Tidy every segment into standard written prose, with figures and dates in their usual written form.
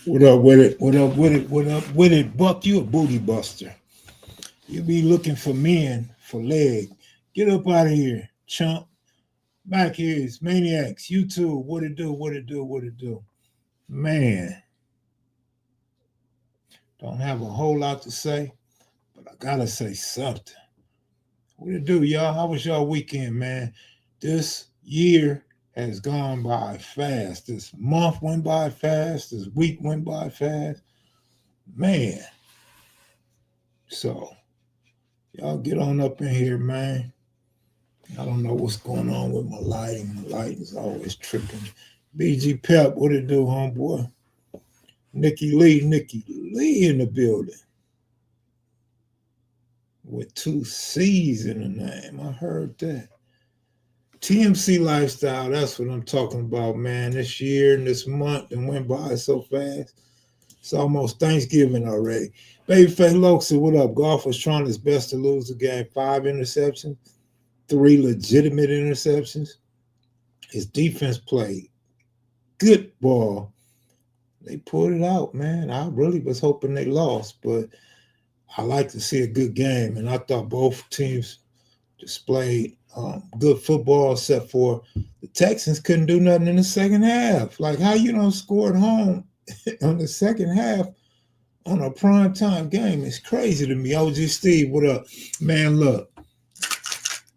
What up with it? What up with it? What up with it? Buck, you a booty buster. You be looking for men for leg. Get up out of here, chump. Back here is maniacs. You too. What it do? What it do? What it do? Man, don't have a whole lot to say, but I gotta say something. What it do, y'all? How was y'all weekend, man? This year has gone by fast. This month went by fast. This week went by fast. Man, so y'all get on up in here, man. I don't know what's going on with my lighting. My lighting's always tripping. BG Pep, what it do, homeboy? Nikki Lee in the building with two C's in the name. I heard that. TMC lifestyle, that's what I'm talking about, man. This year and this month and went by so fast. It's almost Thanksgiving already. Babyface Loxa, what up? Golf was trying his best to lose the game. 5 interceptions, 3 legitimate interceptions. His defense played good ball. They pulled it out, man. I really was hoping they lost, but I like to see a good game, and I thought both teams displayed good football, except for the Texans couldn't do nothing in the second half. Like, how you don't score at home on the second half on a prime time game? It's crazy to me. OG Steve, what up? Man, look,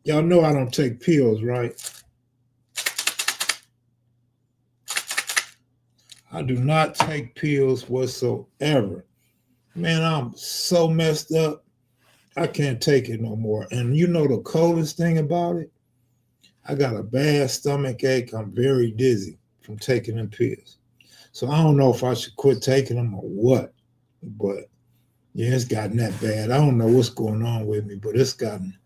y'all know I don't take pills, right? I do not take pills whatsoever. Man, I'm so messed up. I can't take it no more. And you know the coldest thing about it? I got a bad stomach ache. I'm very dizzy from taking them pills. So I don't know if I should quit taking them or what. But yeah, it's gotten that bad. I don't know what's going on with me, but it's gotten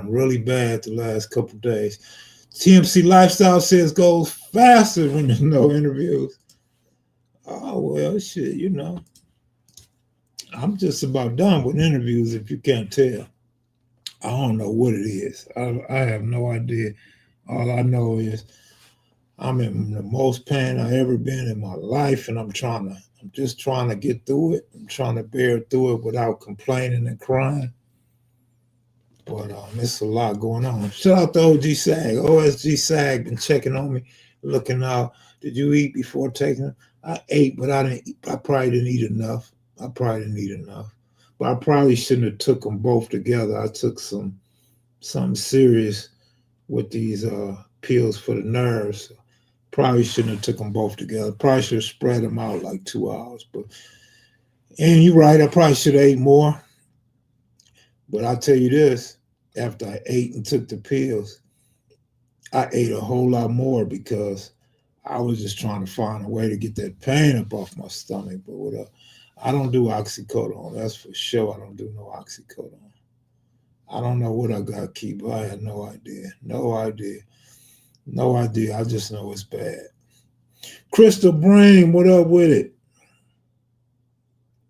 really bad the last couple of days. TMC Lifestyle says goes faster when there's no interviews. Oh well, shit, I'm just about done with interviews if you can't tell. I don't know what it is. I have no idea. All I know is I'm in the most pain I ever been in my life, and I'm just trying to get through it. I'm trying to bear through it without complaining and crying. But it's a lot going on. Shout out to OG Sag. OSG Sag been checking on me, looking out. Did you eat before taking it? I ate, but I didn't. I probably didn't eat enough. But I probably shouldn't have took them both together. I took something serious with these pills for the nerves. Probably shouldn't have took them both together. Probably should have spread them out like 2 hours. And you're right. I probably should have ate more. But I'll tell you this: after I ate and took the pills, I ate a whole lot more because I was just trying to find a way to get that pain up off my stomach. But whatever. I don't do oxycodone. That's for sure. I don't do no oxycodone. I don't know what I got, Keep. I had no idea. No idea. No idea. I just know it's bad. Crystal Brain, what up with it?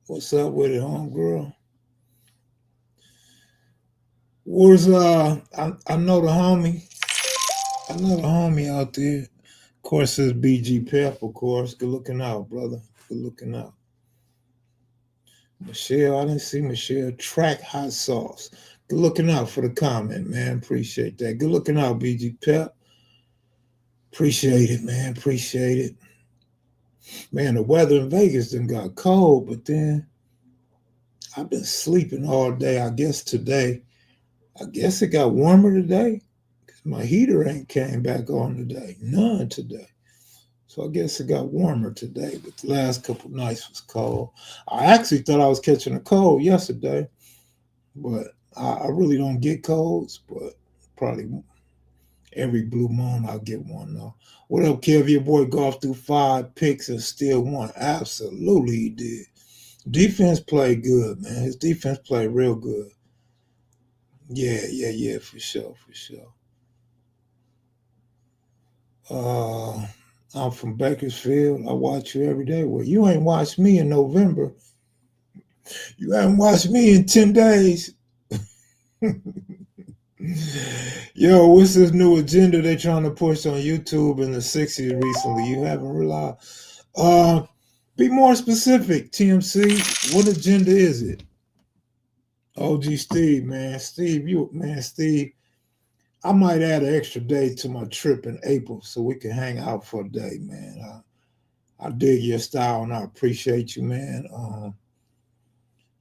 What's up with it, homegirl? Where's I know the homie. I know the homie out there. Of course, it's BG Pep, of course. Good looking out, brother. Good looking out. Michelle, I didn't see Michelle. Track hot sauce. Good looking out for the comment, man. Appreciate that. Good looking out, BG Pep. Appreciate it, man. Appreciate it. Man, the weather in Vegas done got cold, but then I've been sleeping all day. I guess it got warmer today. My heater ain't came back on today. None today. So I guess it got warmer today, but the last couple of nights was cold. I actually thought I was catching a cold yesterday, but I really don't get colds, but probably every blue moon I'll get one though. What up, Kev? Your boy golfed through 5 picks and still won. Absolutely he did. Defense played good, man. His defense played real good. Yeah, for sure. I'm from Bakersfield. I watch you every day. Well, you ain't watched me in November. You haven't watched me in 10 days. Yo, what's this new agenda they trying to push on YouTube in the 60s recently? You haven't realized? Be more specific, TMC. What agenda is it? OG Steve, man. Steve, I might add an extra day to my trip in April so we can hang out for a day, man. I dig your style and I appreciate you, man.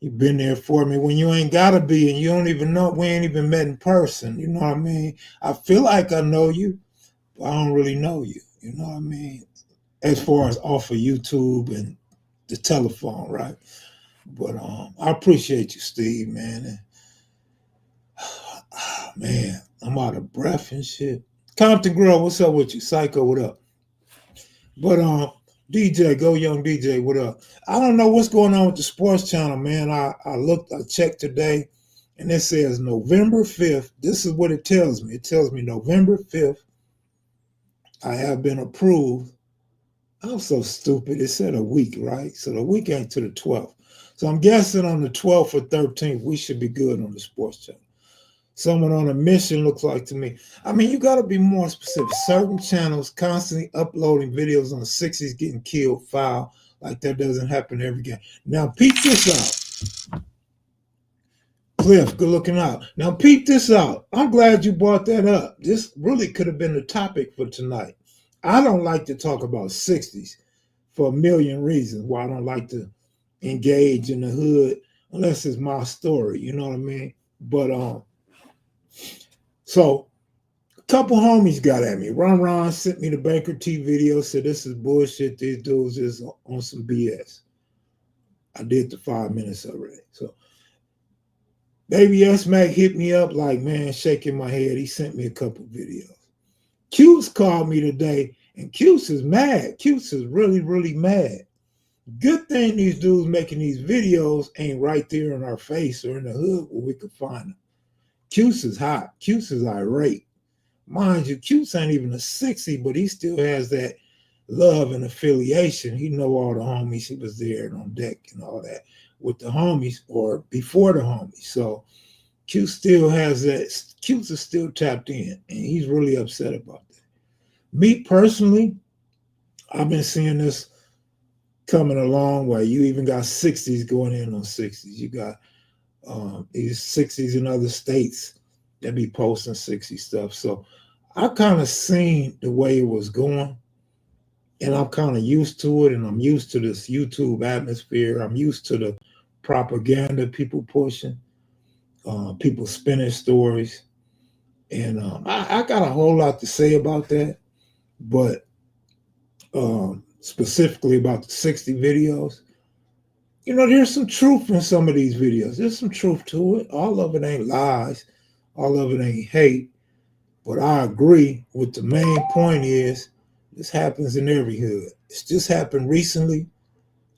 You've been there for me when you ain't gotta be, and you don't even know. We ain't even met in person. You know what I mean? I feel like I know you, but I don't really know you. You know what I mean? As far as off of YouTube and the telephone, right? But I appreciate you, Steve, man. And, man, I'm out of breath and shit. Compton Grove, what's up with you? Psycho, what up? But DJ, Go Young DJ, what up? I don't know what's going on with the sports channel, man. I checked today, and it says November 5th. This is what it tells me. It tells me November 5th, I have been approved. I'm so stupid. It said a week, right? So the week ain't to the 12th. So I'm guessing on the 12th or 13th, we should be good on the sports channel. Someone on a mission looks like to me. I mean, you got to be more specific. Certain channels constantly uploading videos on the 60s getting killed, foul, like that doesn't happen every game. Now, peep this out. Cliff, good looking out. Now, peep this out. I'm glad you brought that up. This really could have been the topic for tonight. I don't like to talk about 60s for a million reasons why I don't like to engage in the hood unless it's my story. You know what I mean? But, so a couple homies got at me. Ron sent me the Banker T video, said this is bullshit. These dudes is on some BS. I did the 5 minutes already. So Baby S Mac hit me up like, man, shaking my head. He sent me a couple videos. Cuse called me today, and Cuse is mad. Cuse is really, really mad. Good thing these dudes making these videos ain't right there in our face or in the hood where we could find them. Cuse is hot. Cuse is irate. Mind you, Cuse ain't even a 60, but he still has that love and affiliation. He know all the homies. He was there and on deck and all that with the homies or before the homies. So Cuse still has that. Cuse is still tapped in, and he's really upset about that. Me personally, I've been seeing this coming a long way. You even got 60s going in on 60s. You got these 60s in other states that be posting 60 stuff. So I kind of seen the way it was going, and I'm kind of used to it, and I'm used to this YouTube atmosphere. I'm used to the propaganda people pushing, people spinning stories. And I got a whole lot to say about that, but specifically about the 60 videos, you know, there's some truth in some of these videos. There's some truth to it. All of it ain't lies. All of it ain't hate. But I agree with the main point is this happens in every hood. It's just happened recently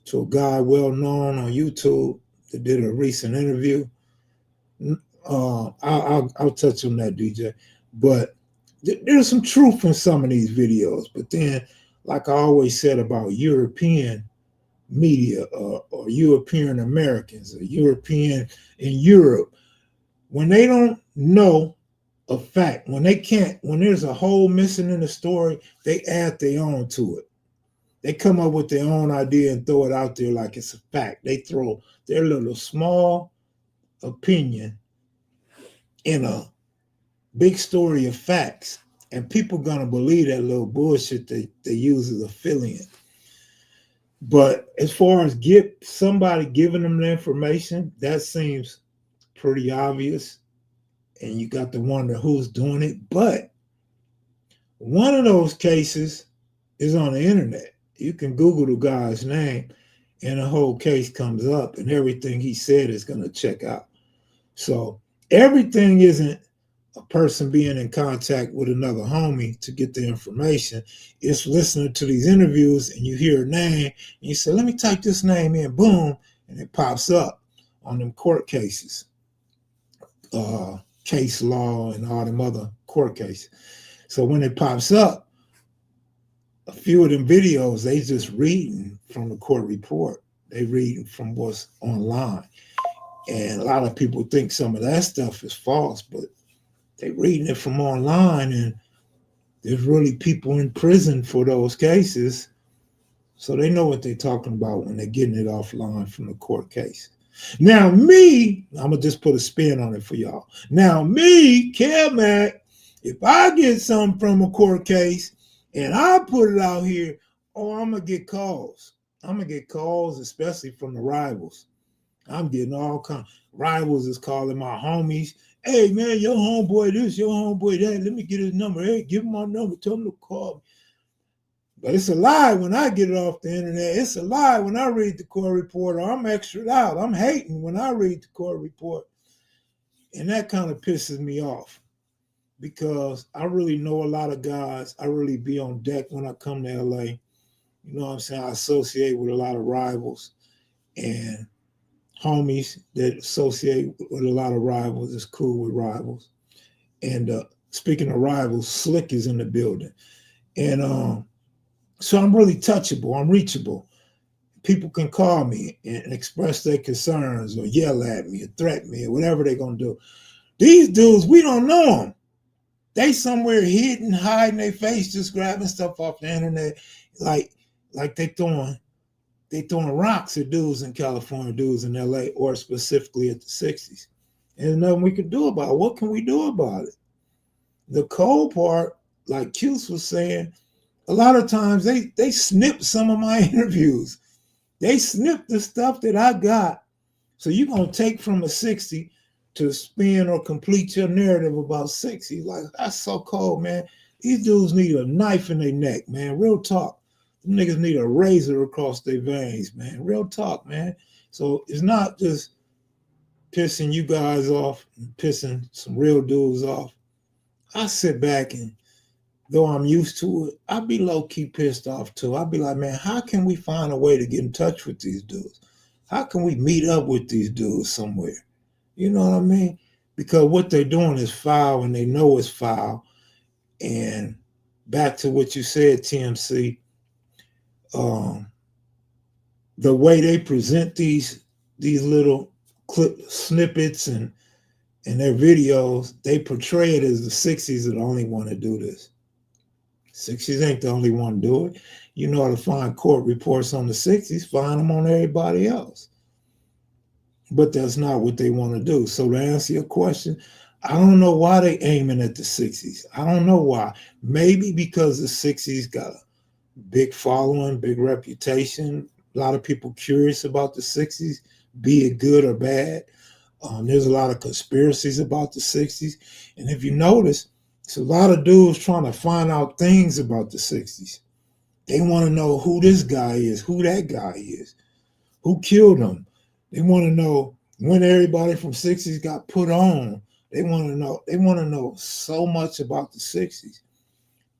to a guy well known on YouTube that did a recent interview. I'll touch on that, DJ. But there's some truth in some of these videos. But then, like I always said about European media or European Americans or European in Europe, when they don't know a fact, when there's a hole missing in the story, they add their own to it. They come up with their own idea and throw it out there like it's a fact. They throw their little small opinion in a big story of facts, and people gonna believe that little bullshit they use as a fill-in. But as far as somebody giving them the information, that seems pretty obvious, and you got to wonder who's doing it. But one of those cases is on the internet. You can Google the guy's name, and the whole case comes up, and everything he said is going to check out. So everything isn't a person being in contact with another homie to get the information. It's listening to these interviews, and you hear a name, and you say, let me type this name in, boom, and it pops up on them court cases, case law, and all them other court cases. So when it pops up, a few of them videos, they just reading from the court report. They reading from what's online. And a lot of people think some of that stuff is false, but they reading it from online, and there's really people in prison for those cases. So they know what they're talking about when they're getting it offline from the court case. Now, me, I'm going to just put a spin on it for y'all. Now, me, Mac, if I get something from a court case and I put it out here, oh, I'm going to get calls. I'm going to get calls, especially from the rivals. I'm getting all kinds. Rivals is calling my homies. Hey, man, your homeboy this, your homeboy that. Let me get his number. Hey, give him my number. Tell him to call me. But it's a lie when I get it off the internet. It's a lie when I read the court report, or I'm extra out. I'm hating when I read the court report. And that kind of pisses me off because I really know a lot of guys. I really be on deck when I come to LA. You know what I'm saying? I associate with a lot of rivals and homies that associate with a lot of rivals. Is cool with rivals. And speaking of rivals, Slick is in the building. And so I'm really touchable. I'm reachable. People can call me and express their concerns or yell at me or threaten me or whatever they're going to do. These dudes, we don't know them. They somewhere hidden, hiding their face, just grabbing stuff off the internet, like they throwing rocks at dudes in California, dudes in LA, or specifically at the 60s. And there's nothing we can do about it. What can we do about it? The cold part, like Cuse was saying, a lot of times they snip some of my interviews. They snip the stuff that I got. So you're going to take from a 60 to spin or complete your narrative about 60. Like, that's so cold, man. These dudes need a knife in their neck, man. Real talk. Them niggas need a razor across their veins, man. Real talk, man. So it's not just pissing you guys off and pissing some real dudes off. I sit back and, though I'm used to it, I'd be low-key pissed off too. I'd be like, man, how can we find a way to get in touch with these dudes? How can we meet up with these dudes somewhere? You know what I mean? Because what they're doing is foul and they know it's foul. And back to what you said, TMC, the way they present these little clip snippets and their videos, they portray it as the 60s are the only one to do this. 60s ain't the only one to do it. You know how to find court reports on the 60s, find them on everybody else. But that's not what they want to do. So to answer your question, I don't know why they aiming at the 60s. I don't know why. Maybe because the 60s got a big following, big reputation. A lot of people curious about the 60s, be it good or bad. There's a lot of conspiracies about the 60s. And if you notice, it's a lot of dudes trying to find out things about the 60s. They want to know who this guy is, who that guy is, who killed him. They want to know when everybody from 60s got put on. They want to know so much about the 60s.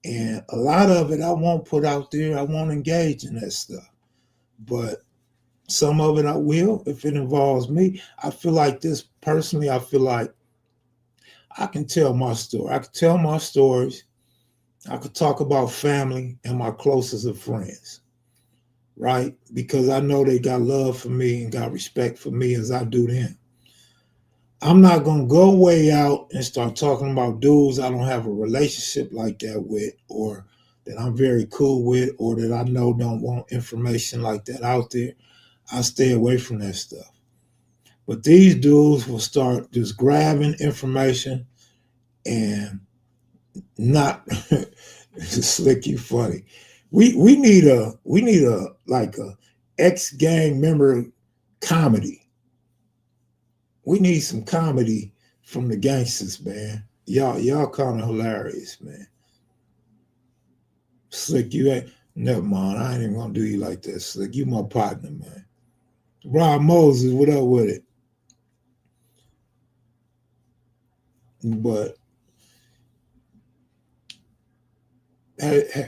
And a lot of it I won't put out there. I won't engage in that stuff. But some of it I will if it involves me. I feel like this personally, I feel like I can tell my story. I can tell my stories. I could talk about family and my closest of friends, right? Because I know they got love for me and got respect for me as I do them. I'm not going to go way out and start talking about dudes I don't have a relationship like that with, or that I'm very cool with, or that I know don't want information like that out there. I stay away from that stuff. But these dudes will start just grabbing information and not Slick, you funny. We need a like a ex gang member comedy. We need some comedy from the gangsters, man. Y'all kind of hilarious, man. Slick, you ain't never mind. I ain't even gonna do you like that, Slick. You my partner, man. Rob Moses, what up with it? But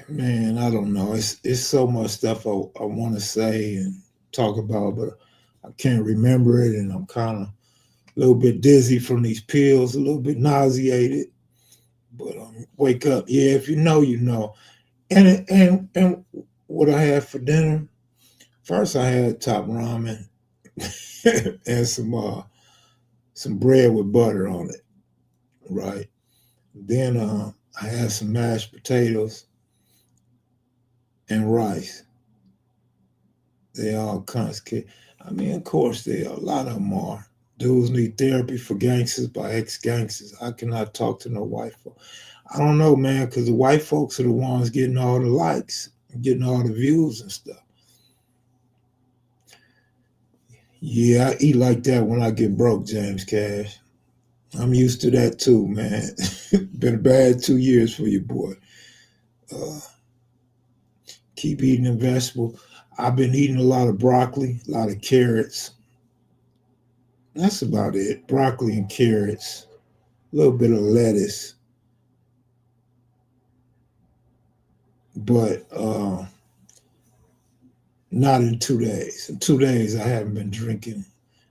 man, I don't know. It's so much stuff I want to say and talk about, but I can't remember it, and I'm kind of a little bit dizzy from these pills, a little bit nauseated. But wake up, yeah. If you know, you know. And what I had for dinner, first I had top ramen and some bread with butter on it, right? Then I had some mashed potatoes and rice. They all cunts, kid. I mean, of course they are. A lot of them are. Dudes need therapy for gangsters by ex-gangsters. I cannot talk to no white folk. I don't know, man, because the white folks are the ones getting all the likes, getting all the views and stuff. Yeah, I eat like that when I get broke, James Cash. I'm used to that too, man. Been a bad 2 years for you, boy. Uh, keep eating the vegetable. I've been eating a lot of broccoli, a lot of carrots. That's about it. Broccoli and carrots, a little bit of lettuce. But not in 2 days. In 2 days, I haven't been drinking.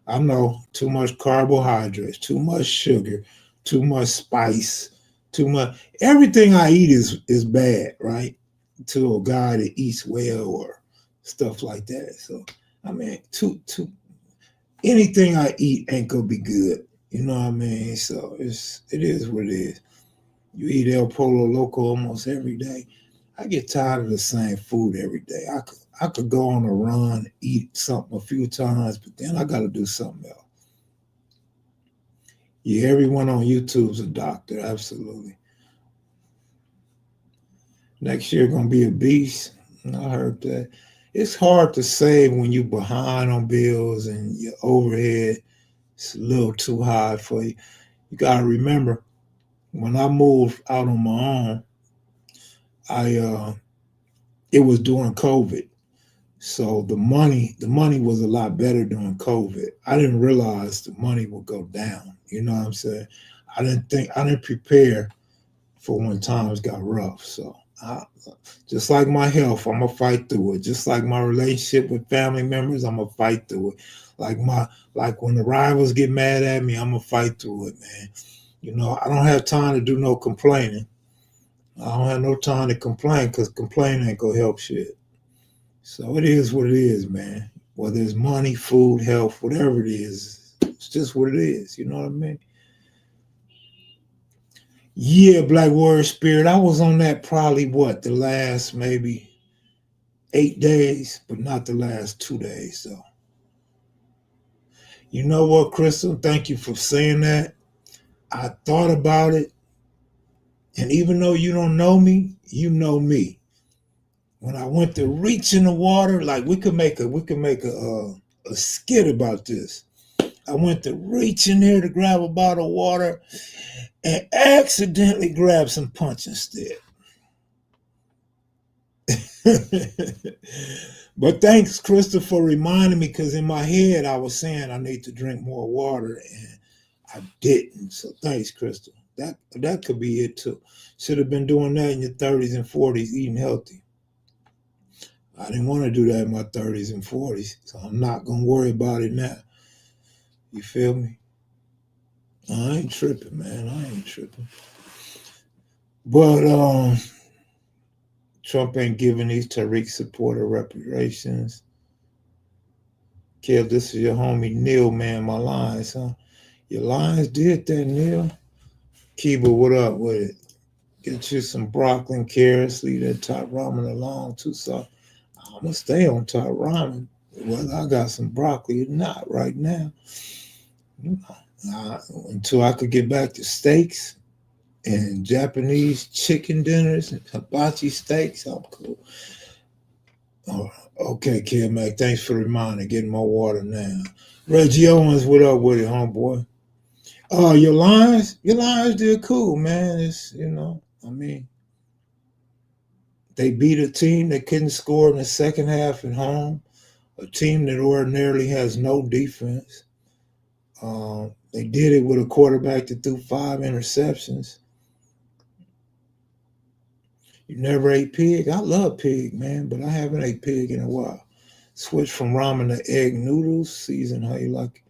I know too much carbohydrates, too much sugar, too much spice, too much. Everything I eat is bad, right? To a guy that eats well or stuff like that. So I mean, too anything I eat ain't gonna be good. You know what I mean? So it is what it is. You eat El Polo Loco almost every day. I get tired of the same food every day. I could go on a run, eat something a few times, but then I got to do something else. Yeah, everyone on YouTube's a doctor, absolutely. Next year gonna be a beast. I heard that. It's hard to save when you behind on bills and your overhead is a little too high for you. You gotta remember when I moved out on my own, I it was during COVID. So the money was a lot better during COVID. I didn't realize the money would go down. You know what I'm saying? I didn't prepare for when times got rough. So just like my health, I'm gonna fight through it. Just like my relationship with family members, I'm gonna fight through it. Like when the rivals get mad at me, I'm gonna fight through it, man. I don't have time to do no complaining. I don't have no time to complain because complaining ain't gonna help shit. So it is what it is, man. Whether it's money, food, health, whatever it is, it's just what it is. You know what I mean? Yeah, Black Warrior Spirit. I was on that probably the last maybe 8 days, but not the last 2 days. So you know what, Crystal? Thank you for saying that. I thought about it, and even though you don't know me, you know me. When I went to reach in the water, like we could make a skit about this. I went to reach in there to grab a bottle of water and accidentally grabbed some punch instead. But thanks, Crystal, for reminding me because in my head I was saying I need to drink more water and I didn't. So thanks, Crystal. That could be it too. Should have been doing that in your 30s and 40s, eating healthy. I didn't want to do that in my 30s and 40s, so I'm not gonna worry about it now. You feel me? I ain't tripping, man. I ain't tripping. But Trump ain't giving these Tariq supporter reparations. Kev, this is your homie Neil, man. My lines, huh? Your lines did that, Neil. Kiba, what up with it? Get you some broccoli and carrots. Leave that top ramen alone, too. So I'm gonna stay on top ramen. Whether I got some broccoli or not right now. Until I could get back to steaks and Japanese chicken dinners and hibachi steaks, I'm cool. Oh, okay, Kid Mac, thanks for the reminder. Getting more water now. Reggie Owens, what up with it, homeboy? Oh, your lines did cool, man. I mean, they beat a team that couldn't score in the second half at home, a team that ordinarily has no defense. They did it with a quarterback that threw 5 interceptions. You never ate pig? I love pig, man, but I haven't ate pig in a while. Switch from ramen to egg noodles. Season how you like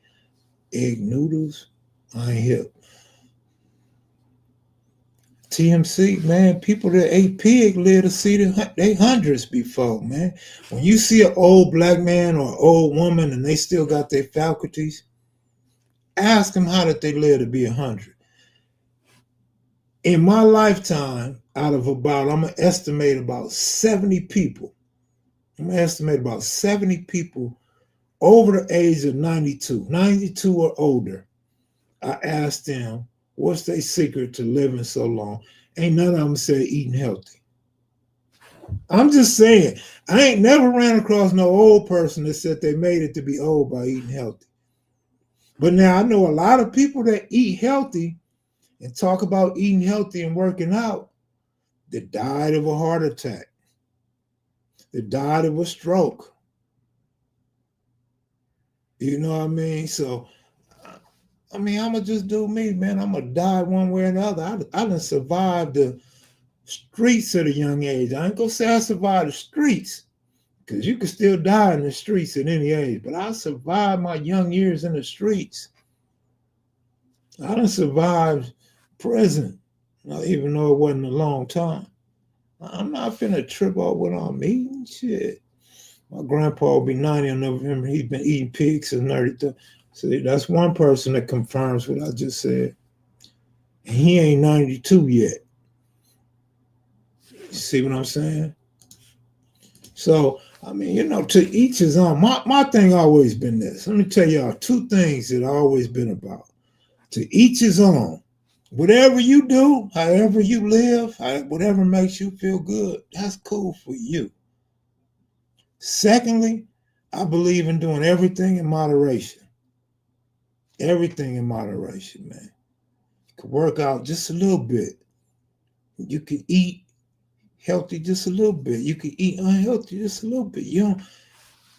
egg noodles. I ain't hip. TMC, man, people that ate pig live to see they hundreds before, man. When you see an old black man or old woman and they still got their faculties, ask them how did they live to be 100. In my lifetime, out of I'm gonna estimate about 70 people I'm gonna estimate about 70 people over the age of 92 or older. I asked them, what's their secret to living so long? Ain't none of them say eating healthy. I'm just saying, I ain't never ran across no old person that said they made it to be old by eating healthy. But now I know a lot of people that eat healthy and talk about eating healthy and working out that died of a heart attack, that died of a stroke. You know what I mean? So, I mean, I'm going to just do me, man. I'm going to die one way or another. I done survived the streets at a young age. I ain't going to say I survived the streets because you can still die in the streets at any age. But I survived my young years in the streets. I done survived prison, even though it wasn't a long time. I'm not finna trip out what I'm eating. Shit. My grandpa will be 90 in November. He's been eating pigs since 93. See, that's one person that confirms what I just said. And he ain't 92 yet. You see what I'm saying? So, I mean, to each his own. My thing always been this. Let me tell y'all two things that I always been about. To each his own. Whatever you do, however you live, whatever makes you feel good, that's cool for you. Secondly, I believe in doing everything in moderation. Everything in moderation, man. You can work out just a little bit. You can eat healthy just a little bit. You can eat unhealthy just a little bit.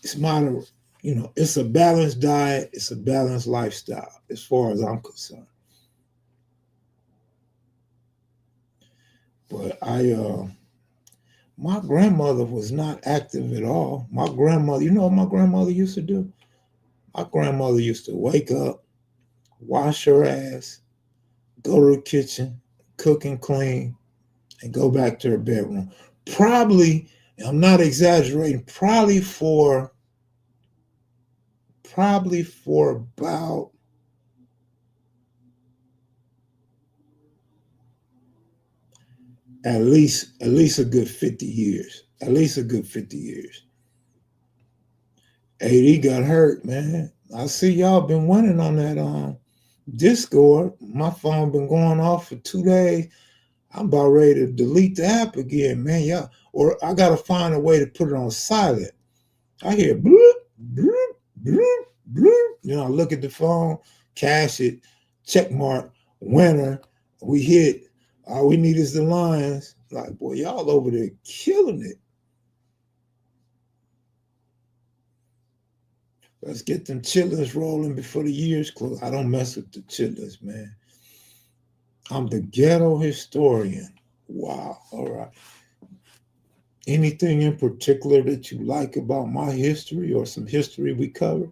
It's moderate. It's a balanced diet. It's a balanced lifestyle, as far as I'm concerned. But my grandmother was not active at all. My grandmother, you know what my grandmother used to do? My grandmother used to wake up, wash her ass, go to the kitchen, cook and clean, and go back to her bedroom. Probably, I'm not exaggerating, probably for about at least a good 50 years. At least a good 50 years. AD got hurt, man. I see y'all been winning on that Discord. My phone been going off for 2 days. I'm about ready to delete the app again, man. Yeah, or I gotta find a way to put it on silent. I hear bloop, bloop, bloop, bloop. I look at the phone, cash it, check mark, winner. We hit. All we need is the Lions. Like, boy, y'all over there killing it. Let's get them chitlins rolling before the year's close. I don't mess with the chitlins, man. I'm the ghetto historian. Wow. All right. Anything in particular that you like about my history or some history we covered?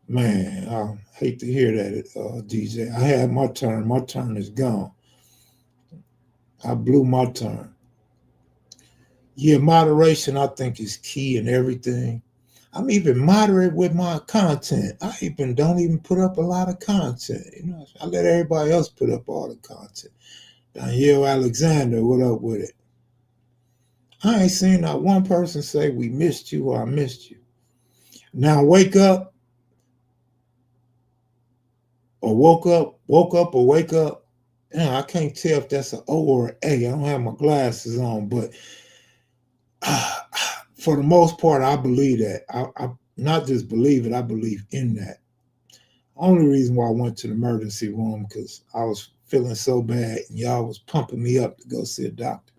Man, I hate to hear that, DJ. I had my turn. My turn is gone. I blew my turn. Yeah, moderation, I think, is key in everything. I'm even moderate with my content. I even don't even put up a lot of content. I let everybody else put up all the content. Danielle Alexander, what up with it? I ain't seen not one person say we missed you or I missed you. Now wake up or woke up or wake up. I can't tell if that's an O or an A. I don't have my glasses on, but for the most part, I believe that. I not just believe it, I believe in that. Only reason why I went to the emergency room because I was feeling so bad and y'all was pumping me up to go see a doctor.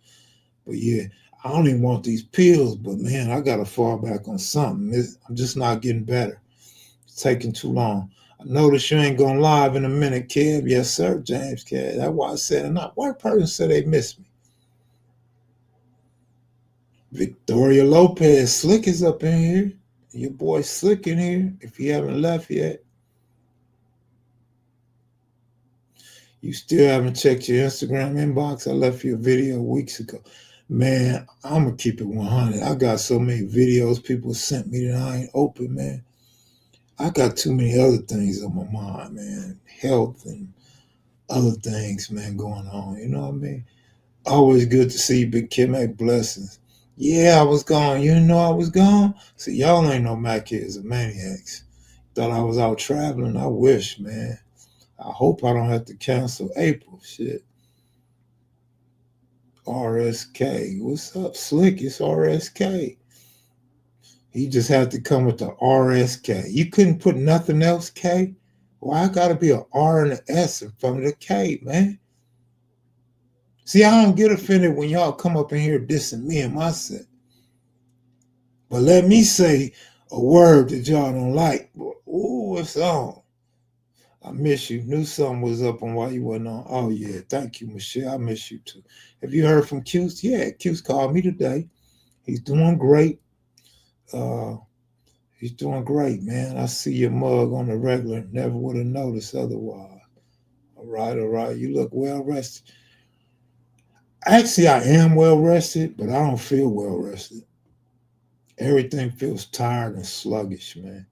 But yeah, I don't even want these pills, but man, I got to fall back on something. I'm just not getting better. It's taking too long. I notice you ain't going live in a minute, Kev. Yes, sir, James Kev. That's why I said, not one person said they missed me. Victoria Lopez, Slick is up in here. Your boy Slick in here, if you haven't left yet. You still haven't checked your Instagram inbox? I left you a video weeks ago. Man, I'm going to keep it 100. I got so many videos people sent me that I ain't open, man. I got too many other things on my mind, man. Health and other things, man, going on. You know what I mean? Always good to see you, Big Kim. Blessings. Yeah, I was gone. You didn't know I was gone? See, y'all ain't no Mackids or maniacs. Thought I was out traveling. I wish, man. I hope I don't have to cancel April. Shit. RSK. What's up, Slick? It's RSK. He just had to come with the RSK. You couldn't put nothing else, K? Why I gotta be a R and an S in front of the K, man? See, I don't get offended when y'all come up in here dissing me and my set. But let me say a word that y'all don't like. Ooh, it's on. I miss you. Knew something was up on why you wasn't on. Oh yeah, thank you, Michelle. I miss you too. Have you heard from Q's? Yeah, Q's called me today. He's doing great. Uh, he's doing great, man. I see your mug on the regular. Never would have noticed otherwise. All right, all right. You look well rested. Actually, I am well rested, but I don't feel well rested. Everything feels tired and sluggish, man.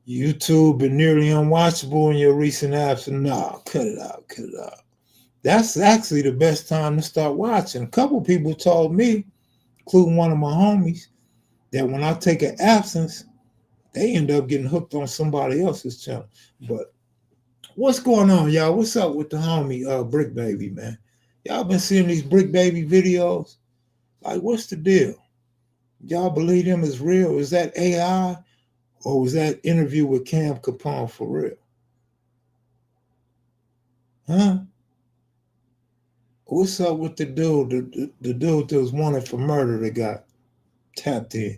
YouTube been nearly unwatchable in your recent absence. Nah, cut it out, cut it out. That's actually the best time to start watching. A couple people told me, including one of my homies, that when I take an absence, they end up getting hooked on somebody else's channel. But what's going on, y'all? What's up with the homie Brick Baby, man? Y'all been seeing these Brick Baby videos? Like, what's the deal? Y'all believe him is real? Is that AI? Or was that interview with Cam Capone for real? Huh? What's up with the dude, the dude that was wanted for murder that got tapped in?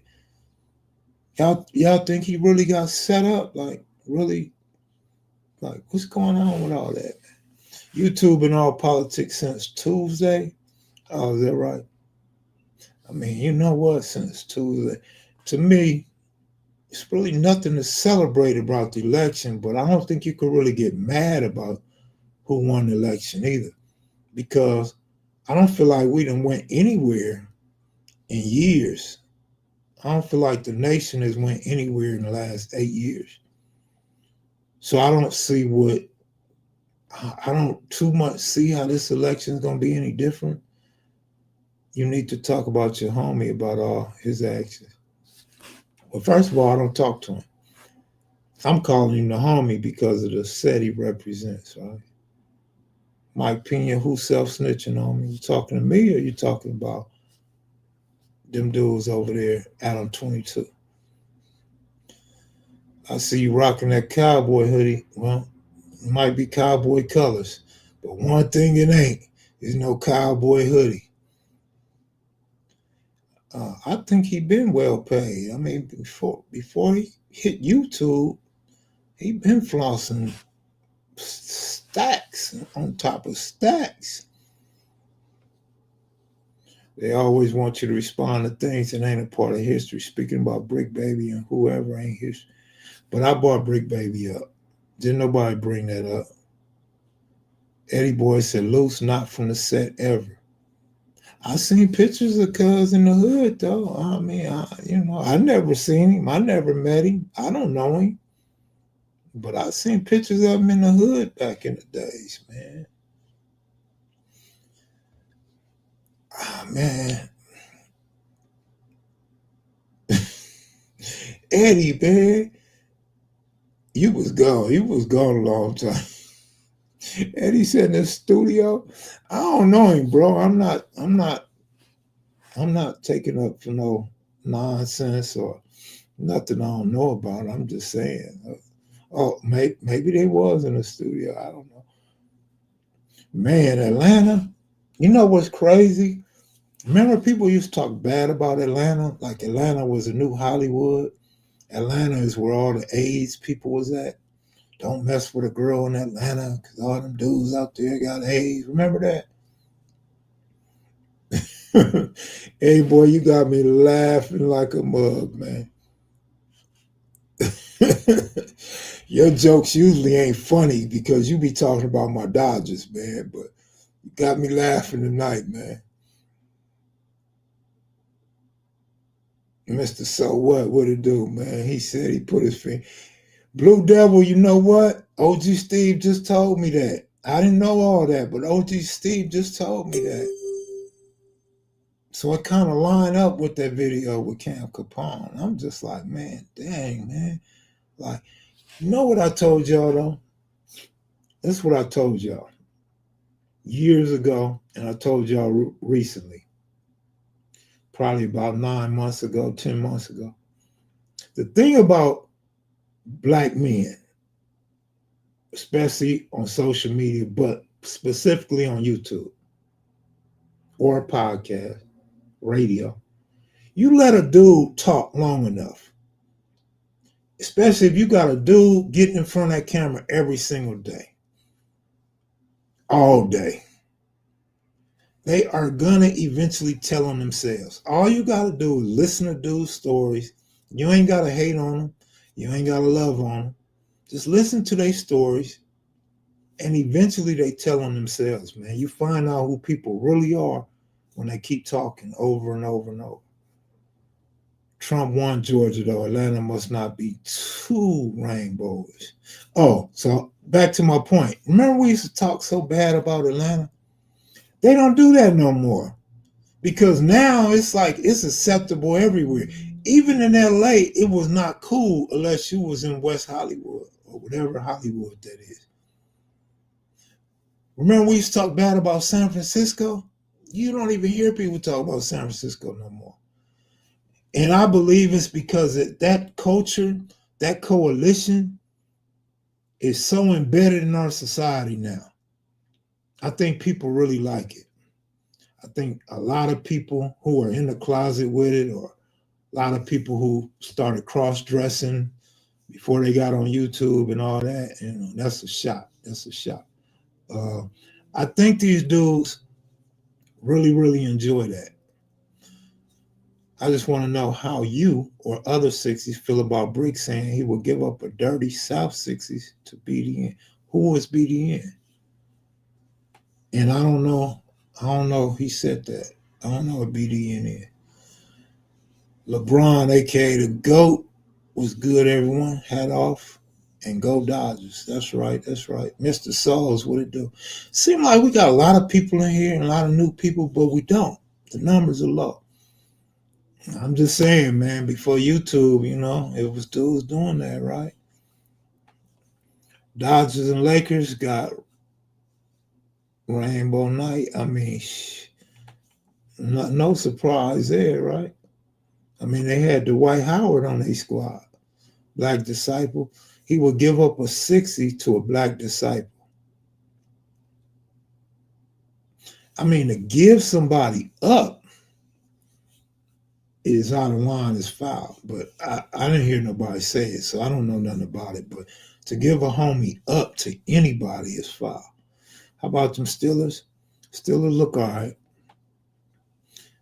Y'all think he really got set up? Like, really? Like, what's going on with all that? YouTube and all politics since Tuesday? Oh, is that right? I mean, you know what? Since Tuesday. To me, it's really nothing to celebrate about the election, but I don't think you could really get mad about who won the election either. Because I don't feel like we done went anywhere in years. I don't feel like the nation has went anywhere in the last 8 years. So I don't see what I don't too much see how this election is gonna be any different. You need to talk about your homie about all his actions. Well, first of all, I don't talk to him. I'm calling him the homie because of the set he represents, right? Mike Pena, who's self snitching on me? You talking to me or you talking about them dudes over there, Adam 22? I see you rocking that cowboy hoodie. Well, it might be cowboy colors, but one thing it ain't is no cowboy hoodie. I think he been well paid. I mean, before he hit YouTube, he been flossing stacks on top of stacks. They always want you to respond to things that ain't a part of history. Speaking about Brick Baby and whoever ain't history. But I brought Brick Baby up. Didn't nobody bring that up. Eddie Boy said, loose, not from the set ever. I seen pictures of Cuz in the hood, though. I mean, I never seen him. I never met him. I don't know him. But I seen pictures of him in the hood back in the days, man. Ah, man. Eddie, man. You was gone. You was gone a long time. Eddie said in the studio. I don't know him, bro. I'm not taking up for no nonsense or nothing I don't know about. I'm just saying. Oh, maybe they was in the studio. I don't know. Man, Atlanta. You know what's crazy? Remember people used to talk bad about Atlanta? Like Atlanta was a new Hollywood. Atlanta is where all the AIDS people was at. Don't mess with a girl in Atlanta because all them dudes out there got AIDS. Remember that? Hey, boy, you got me laughing like a mug, man. Your jokes usually ain't funny because you be talking about my Dodgers, man, but you got me laughing tonight, man. Mr. So what it do, man? He said he put his finger. Blue Devil, you know what? OG Steve just told me that. I didn't know all that, but OG Steve just told me that. So it kind of lined up with that video with Cam Capone. I'm just like, man, dang, man. Like, you know what I told y'all though? This is what I told y'all years ago, and I told y'all recently, probably about 9 months ago, 10 months ago. The thing about black men, especially on social media, but specifically on YouTube or a podcast, radio, you let a dude talk long enough, especially if you got a dude getting in front of that camera every single day, all day. They are gonna eventually tell on themselves. All you gotta do is listen to dudes' stories. You ain't gotta hate on them. You ain't gotta love on them. Just listen to their stories, and eventually they tell on themselves, man. You find out who people really are when they keep talking over and over and over. Trump won Georgia, though. Atlanta must not be too rainbowish. Oh, so back to my point. Remember we used to talk so bad about Atlanta? They don't do that no more. Because now it's like it's acceptable everywhere. Even in LA, it was not cool unless you was in West Hollywood or whatever Hollywood that is. Remember we used to talk bad about San Francisco? You don't even hear people talk about San Francisco no more. And I believe it's because that culture, that coalition is so embedded in our society now. I think people really like it. I think a lot of people who are in the closet with it, or a lot of people who started cross-dressing before they got on YouTube and all that, that's a shot. That's a shot. I think these dudes really, really enjoy that. I just want to know how you or other 60s feel about Brick saying he would give up a dirty South 60s to BDN. Who was BDN? And I don't know. I don't know if he said that. I don't know what BDN is. LeBron, aka the GOAT, was good, everyone. Hat off. And go Dodgers. That's right. That's right. Mr. Souls, what it do? Seems like we got a lot of people in here and a lot of new people, but we don't. The numbers are low. I'm just saying, man, before YouTube, it was dudes doing that, right? Dodgers and Lakers got Rainbow Night. I mean, no surprise there, right? I mean, they had Dwight Howard on their squad. Black disciple. He would give up a 60 to a black disciple. I mean, to give somebody up is out of line, is foul. But I didn't hear nobody say it, so I don't know nothing about it. But to give a homie up to anybody is foul. How about them Steelers? Steelers look all right.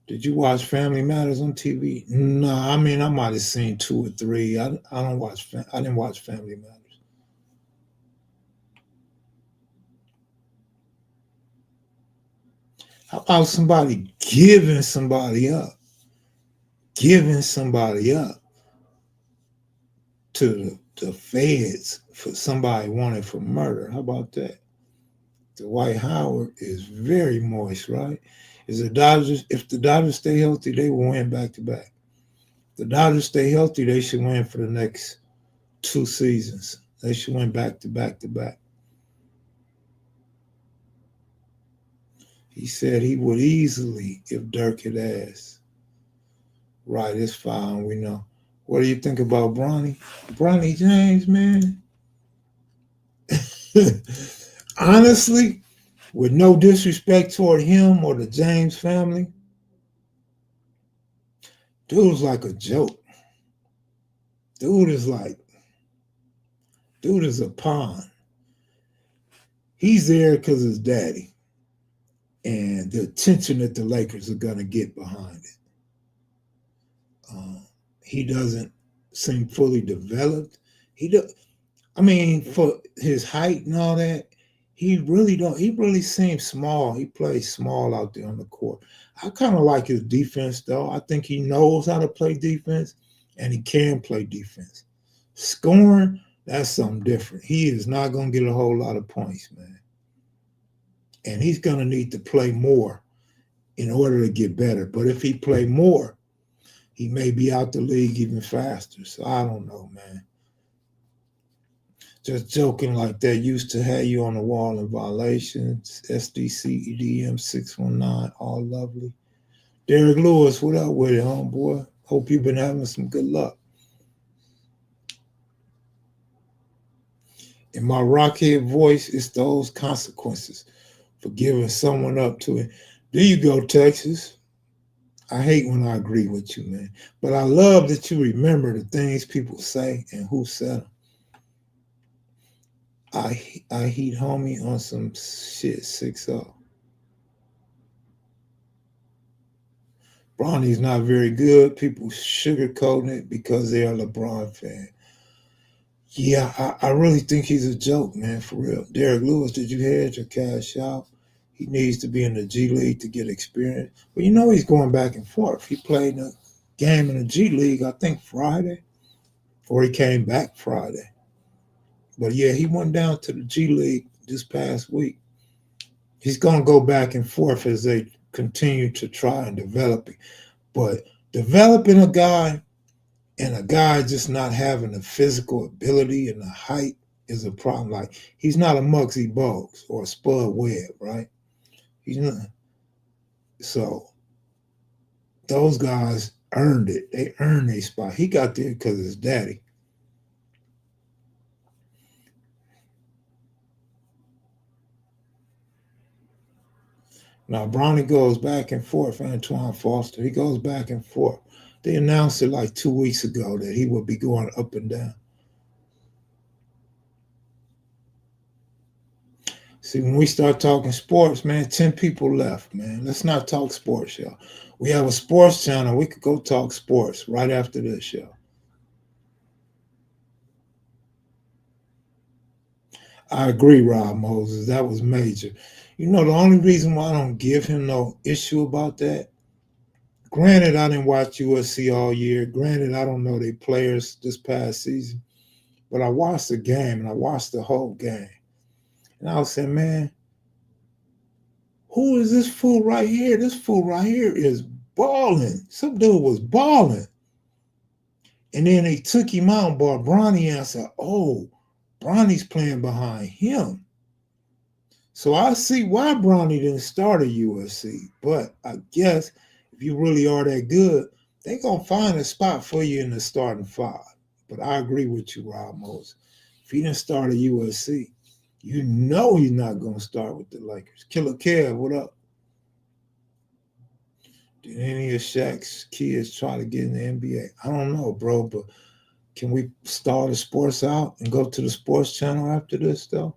Did you watch Family Matters on TV? No, I mean I might have seen 2 or 3. I don't watch. I didn't watch Family Matters. How about somebody giving somebody up? Giving somebody up to the feds for somebody wanted for murder. How about that? Dwight Howard is very moist, right? Is the Dodgers? If the Dodgers stay healthy, they will win back to back. If the Dodgers stay healthy, they should win for the next 2 seasons. They should win back to back to back. He said he would easily if Dirk had asked. Right, it's fine. We know. What do you think about Bronny? Bronny James, man. Honestly, with no disrespect toward him or the James family, dude's like a joke. Dude is a pawn. He's there because his daddy and the attention that the Lakers are going to get behind it. He doesn't seem fully developed. I mean, for his height and all that, he really seems small. He plays small out there on the court. I kind of like his defense, though. I think he knows how to play defense, and he can play defense. Scoring, that's something different. He is not going to get a whole lot of points, man. And he's going to need to play more in order to get better. But if he play more, he may be out the league even faster. So I don't know, man. Just joking like that used to have you on the wall in violations. SDCEDM 619, all lovely. Derek Lewis, what up with it, homeboy? Hope you've been having some good luck. In my rockhead voice, it's those consequences for giving someone up to it. There you go, Texas. I hate when I agree with you, man. But I love that you remember the things people say and who said them. I heat homie on some shit 6-0. Bronny's not very good. People sugarcoating it because they're a LeBron fan. Yeah, I really think he's a joke, man, for real. Derek Lewis, did you hedge or cash out? He needs to be in the G League to get experience. But you know he's going back and forth. He played a game in the G League, I think Friday, or he came back Friday. But yeah, he went down to the G League this past week. He's going to go back and forth as they continue to try and develop it. But developing a guy and a guy just not having the physical ability and the height is a problem. Like, he's not a Muggsy Bogues or a Spud Webb, right? He's not. So those guys earned it. They earned their spot. He got there because of his daddy. Now, Bronny goes back and forth, Antoine Foster. He goes back and forth. They announced it like 2 weeks ago that he would be going up and down. See, when we start talking sports, man, 10 people left, man. Let's not talk sports, y'all. We have a sports channel. We could go talk sports right after this show. I agree, Rob Moses. That was major. You know, the only reason why I don't give him no issue about that, granted, I didn't watch USC all year. Granted, I don't know their players this past season. But I watched the game, and I watched the whole game. And I was saying, man, who is this fool right here? This fool right here is balling. Some dude was balling. And then they took him out and brought Bronny and I said, oh, Bronny's playing behind him. So I see why Bronny didn't start at USC. But I guess if you really are that good, they're going to find a spot for you in the starting five. But I agree with you, Rob Moses. If he didn't start at USC, you know he's not going to start with the Lakers. Killer Kev, what up? Did any of Shaq's kids try to get in the NBA? I don't know, bro, but can we start the sports out and go to the sports channel after this, though?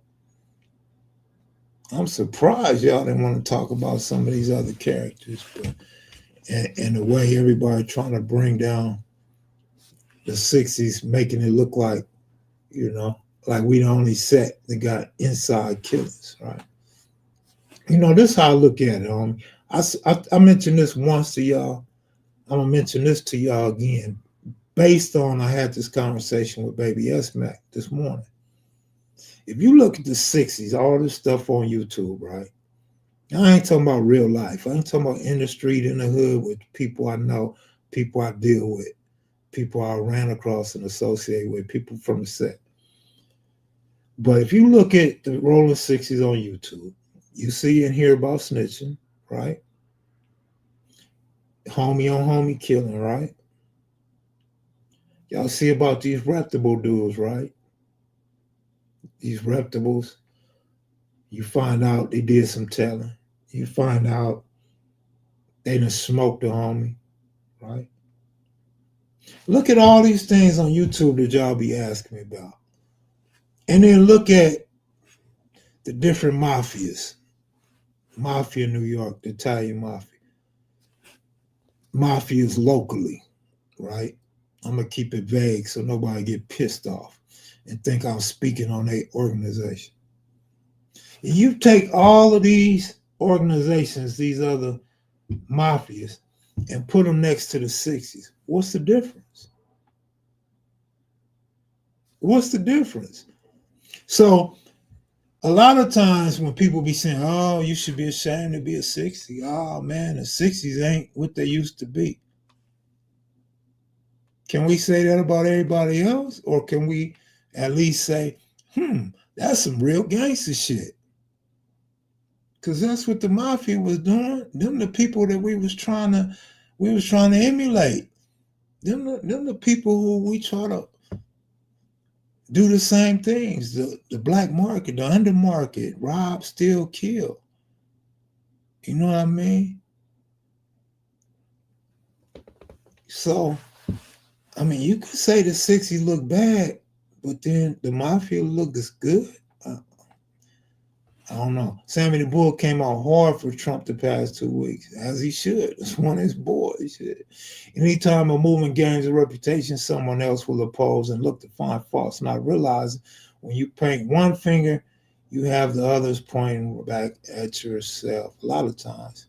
I'm surprised y'all didn't want to talk about some of these other characters, but and the way everybody trying to bring down the 60s, making it look like, you know, like we the only set that got inside killings, right? You know, this is how I look at it, homie. I mentioned this once to y'all. I'm going to mention this to y'all again. Based on, I had this conversation with Baby S-Mac this morning. If you look at the 60s, all this stuff on YouTube, right? I ain't talking about real life. I ain't talking about in the street, in the hood with people I know, people I deal with, people I ran across and associate with, people from the set. But if you look at the Rolling 60s on YouTube, you see and hear about snitching, right? Homie on homie killing, right? Y'all see about these reputable dudes, right? These reputables, you find out they did some telling. You find out they done smoked a homie, right? Look at all these things on YouTube that y'all be asking me about. And then look at the different mafias. Mafia New York, the Italian mafia. Mafias locally, right? I'm going to keep it vague so nobody get pissed off and think I'm speaking on their organization. And you take all of these organizations, these other mafias, and put them next to the 60s. What's the difference? What's the difference? So A lot of times when people be saying, "Oh, you should be ashamed to be a 60." Oh man, the 60s ain't what they used to be. Can we say that about everybody else? Or can we at least say, that's some real gangster shit? Because that's what the mafia was doing. Them the people that we was trying to emulate. Them the people who we try to do the same things. The black market, the undermarket, rob, steal, kill. You know what I mean? So, I mean, you could say the 60s look bad, but then the mafia look as good. I don't know. Sammy the Bull came out hard for Trump the past 2 weeks, as he should. It's one of his boys. Anytime a movement gains a reputation, someone else will oppose and look to find faults, not realizing when you paint one finger, you have the others pointing back at yourself. A lot of times.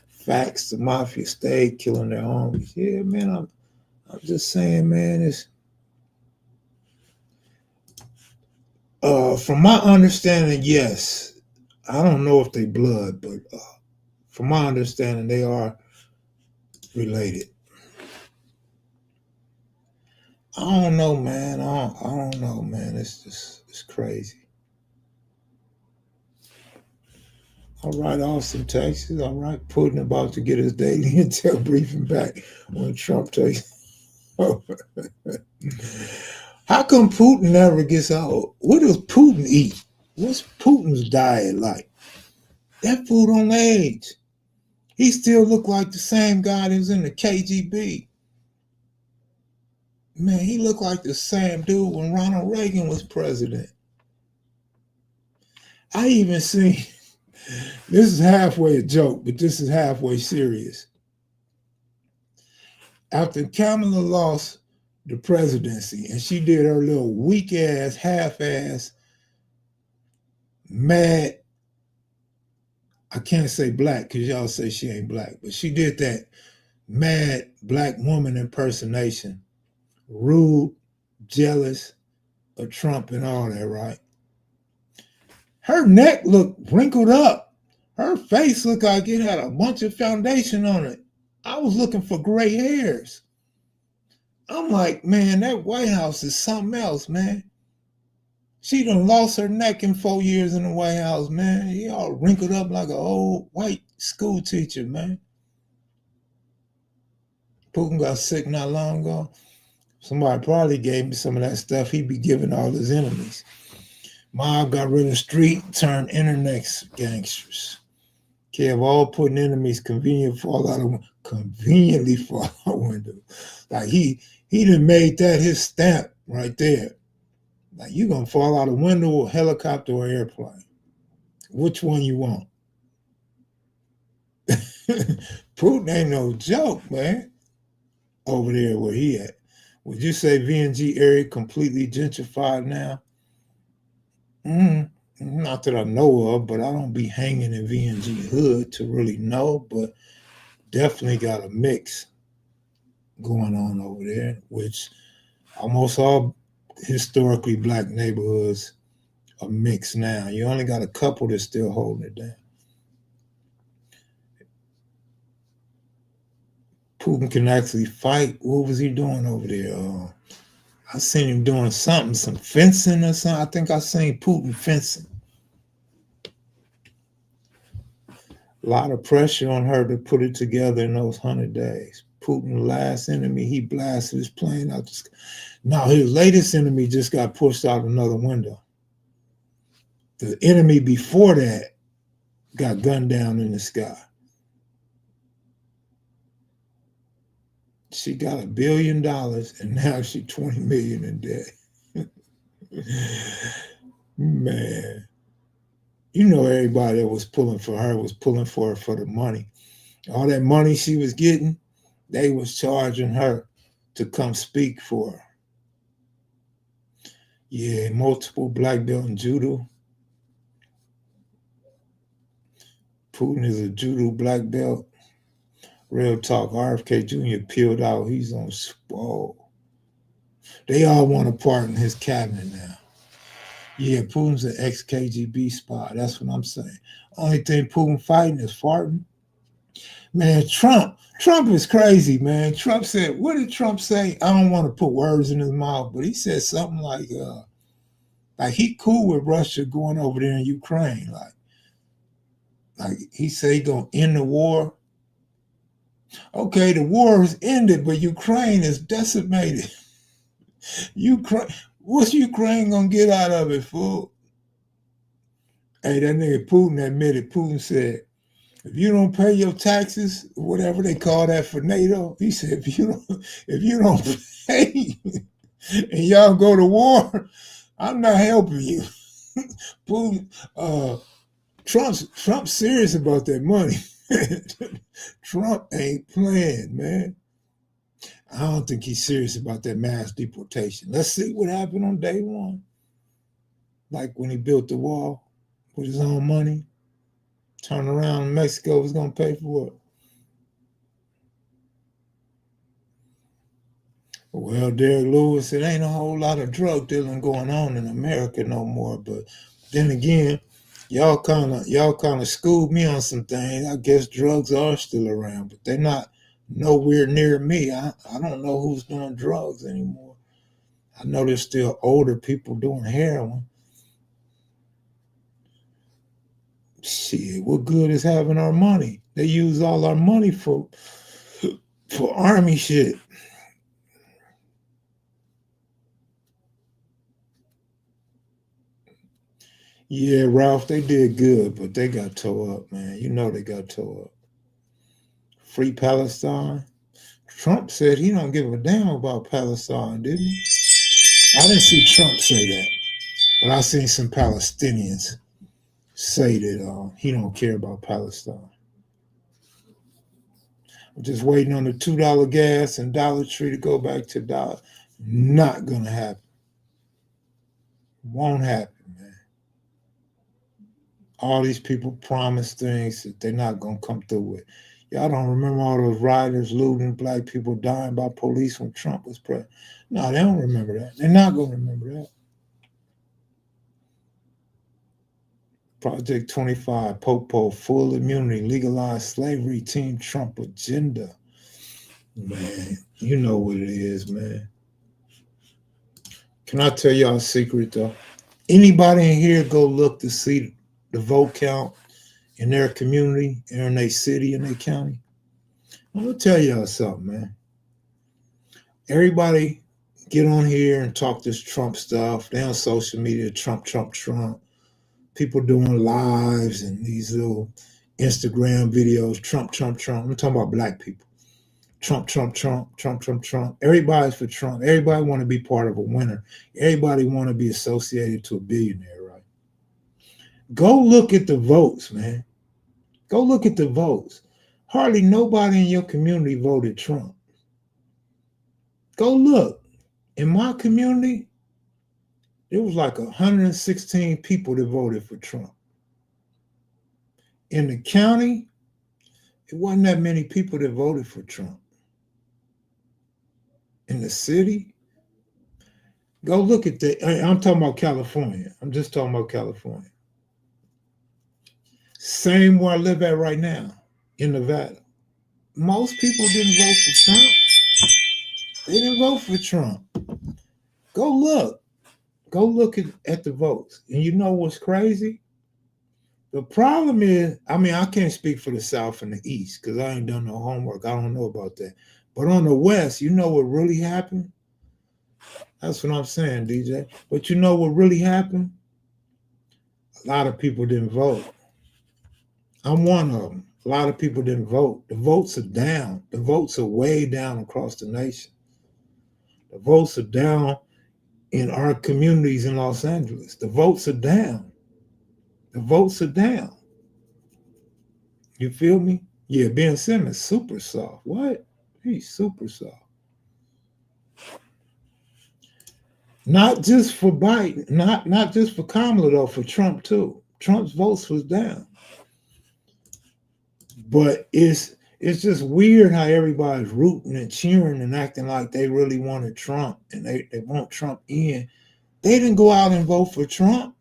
Facts, the mafia stayed killing their homies. Yeah, man, I'm just saying, man, it's from my understanding, yes. I don't know if they blood, but from my understanding, they are related. I don't know, man. I don't know, man. It's crazy. All right, Austin, Texas. All right, Putin about to get his daily intel briefing back when Trump takes over. How come Putin never gets out? What does Putin eat? What's Putin's diet like? That food don't age. He still look like the same guy that was in the KGB. Man, he looked like the same dude when Ronald Reagan was president. I even seen, this is halfway a joke, but this is halfway serious. After Kamala lost the presidency and she did her little weak ass, half ass, mad, I can't say black because y'all say she ain't black, but she did that mad black woman impersonation, rude, jealous of Trump and all that, right? Her neck looked wrinkled up. Her face looked like it had a bunch of foundation on it. I was looking for gray hairs. I'm like, man, that White House is something else, man. She done lost her neck in 4 years in the White House, man. He all wrinkled up like an old white school teacher, man. Putin got sick not long ago. Somebody probably gave me some of that stuff he be giving all his enemies. Mob got rid of the street, turned internet gangsters. Kev all putting enemies conveniently fall out window. Like he done made that his stamp right there. Like you gonna fall out a window or helicopter or airplane. Which one you want? Putin ain't no joke, man. Over there where he at. Would you say VNG area completely gentrified now? Not that I know of, but I don't be hanging in VNG hood to really know, but definitely got a mix going on over there, which almost all historically black neighborhoods are mixed now. You only got a couple that's still holding it down. Putin can actually fight. What was he doing over there? I seen him doing something, some fencing or something. I think I seen Putin fencing. A lot of pressure on her to put it together in those 100 days. Putin's last enemy, he blasted his plane out the sky. Now, his latest enemy just got pushed out another window. The enemy before that got gunned down in the sky. She got $1 billion and now she's 20 million in debt. Man, you know everybody that was pulling for her was pulling for her for the money. All that money she was getting, they was charging her to come speak for her. Yeah, multiple black belt in judo. Putin is a judo black belt. Real talk, RFK Jr. peeled out. He's on swole. They all want a part in his cabinet now. Yeah, Putin's an ex-KGB spy. That's what I'm saying. Only thing Putin fighting is farting. Man, Trump is crazy, man. Trump said, what did Trump say? I don't want to put words in his mouth, but he said something like he cool with Russia going over there in Ukraine. Like he said he gonna end the war. Okay, the war is ended, but Ukraine is decimated. Ukraine, what's Ukraine gonna get out of it, fool? Hey, that nigga Putin admitted. Putin said, if you don't pay your taxes, whatever they call that for NATO, he said, if you don't pay and y'all go to war, I'm not helping you. Putin, Trump's serious about that money. Trump ain't playing, man. I don't think he's serious about that mass deportation. Let's see what happened on day one. Like when he built the wall with his own money, turn around and Mexico was going to pay for it. Well, Derek Lewis, it ain't a whole lot of drug dealing going on in America no more. But then again, y'all kind of schooled me on some things. I guess drugs are still around, but they're not nowhere near me. I don't know who's doing drugs anymore. I know there's still older people doing heroin. Shit, what good is having our money? They use all our money for army shit. Yeah, Ralph, they did good, but they got tore up, man. You know they got tore up. Free Palestine. Trump said he don't give a damn about Palestine, didn't he? I didn't see Trump say that, but I seen some Palestinians say that he don't care about Palestine. I'm just waiting on the $2 gas and Dollar Tree to go back to dollar. Not gonna happen. Won't happen, man. All these people promise things that they're not gonna come through with. Y'all don't remember all those rioters looting, black people dying by police when Trump was president? No, they don't remember that. They're not gonna remember that. Project 25, Popo, full immunity, legalized slavery, Team Trump agenda. Man, you know what it is, man. Can I tell y'all a secret, though? Anybody in here go look to see the vote count in their community, in their city, in their county? I'm going to tell y'all something, man. Everybody get on here and talk this Trump stuff. They on social media, Trump. People doing lives and these little Instagram videos, Trump. I'm talking about black people. Trump. Everybody's for Trump. Everybody want to be part of a winner. Everybody want to be associated to a billionaire, right? Go look at the votes, man. Go look at the votes. Hardly nobody in your community voted Trump. Go look. In my community, there was like 116 people that voted for Trump. In the county, it wasn't that many people that voted for Trump. In the city, go look at I'm talking about California. I'm just talking about California. Same where I live at right now, in Nevada. Most people didn't vote for Trump. They didn't vote for Trump. Go look. Go look at the votes. And you know what's crazy? The problem is, I can't speak for the South and the East because I ain't done no homework. I don't know about that. But on the West, you know what really happened? That's what I'm saying, DJ. But you know what really happened? A lot of people didn't vote. I'm one of them. A lot of people didn't vote. The votes are down. The votes are way down across the nation. The votes are down in our communities in Los Angeles. The votes are down. The votes are down. You feel me? Yeah, Ben Simmons, super soft. What? He's super soft. Not just for Biden, not just for Kamala though, for Trump too. Trump's votes was down. But it's just weird how everybody's rooting and cheering and acting like they really wanted Trump and they want Trump in. They didn't go out and vote for Trump.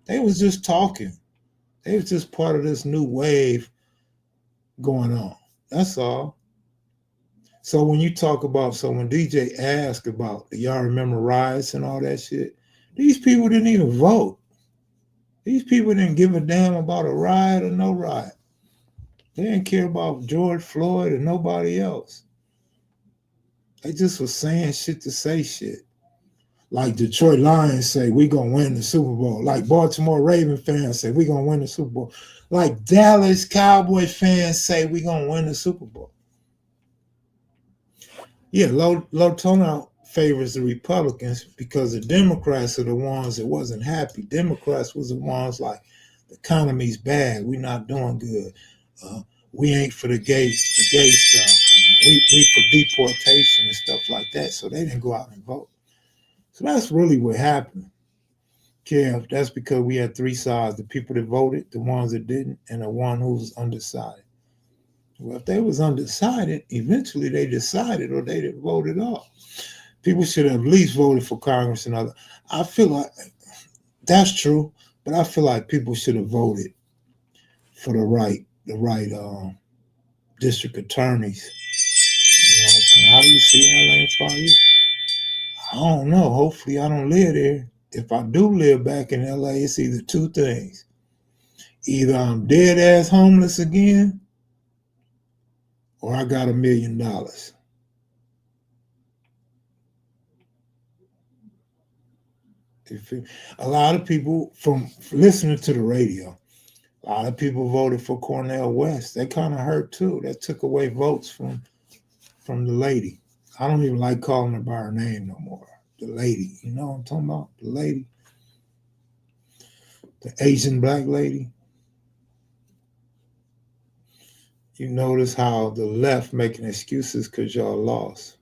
They was just talking. They was just part of this new wave going on. That's all. So when you talk about, so when DJ asked about, do y'all remember riots and all that shit? These people didn't even vote. These people didn't give a damn about a riot or no riot. They didn't care about George Floyd or nobody else. They just was saying shit to say shit. Like Detroit Lions say, we gonna win the Super Bowl. Like Baltimore Raven fans say, we gonna win the Super Bowl. Like Dallas Cowboy fans say, we gonna win the Super Bowl. Yeah, low turnout favors the Republicans because the Democrats are the ones that wasn't happy. Democrats was the ones like, the economy's bad, we're not doing good. We ain't for the gay stuff. We for deportation and stuff like that. So they didn't go out and vote. So that's really what happened. Kev, that's because we had three sides: the people that voted, the ones that didn't, and the one who was undecided. Well, if they was undecided, eventually they decided or they didn't vote at all. People should have at least voted for Congress and other. I feel like that's true, but I feel like people should have voted for the right district attorneys. You know what I'm saying? How do you see LA in 5 years? I don't know. Hopefully, I don't live there. If I do live back in LA, it's either two things. Either I'm dead ass homeless again, or I got $1 million. A lot of people from listening to the radio, a lot of people voted for Cornel West. They kind of hurt too. That took away votes from the lady. I don't even like calling her by her name no more. The lady, you know what I'm talking about? The lady, the Asian black lady. You notice how the left making excuses because y'all lost.